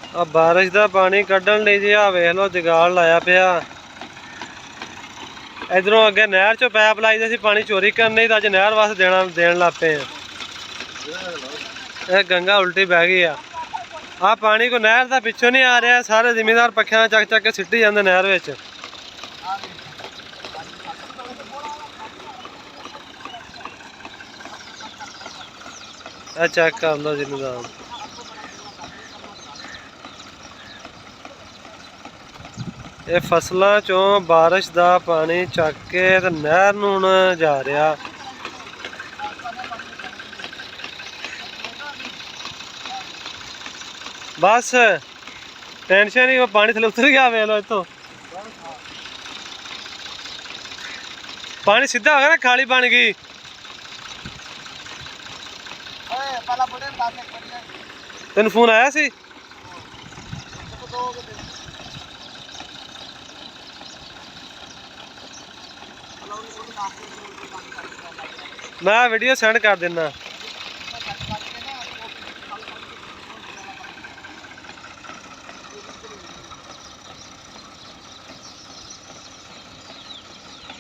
आ बारिश का पानी कढ़न लई जी आ वेख लो जगाड़ लाया पिया। इधरों अगे नहर चो पैप लाई दी सी पानी चोरी करने तो अज नहर वास्ते देन लग पे। गंगा उल्टी बह गई आ पानी को नहर का पिछों नहीं आ रहा, सारे जिमीदार पखियां चक चक के सिटी जाते नहर विच। चेक कर लो जिमीदार, ये फसलों चों बारिश का पानी चक के नहर नूं हुण जा रहा। बस टेंशन नहीं, वो पानी थले उतर गया। वे लो इतों पानी सीधा हो गया ना, खाली बन गई। तेन फोन आया सी? मैं वीडियो सेंड कर देना।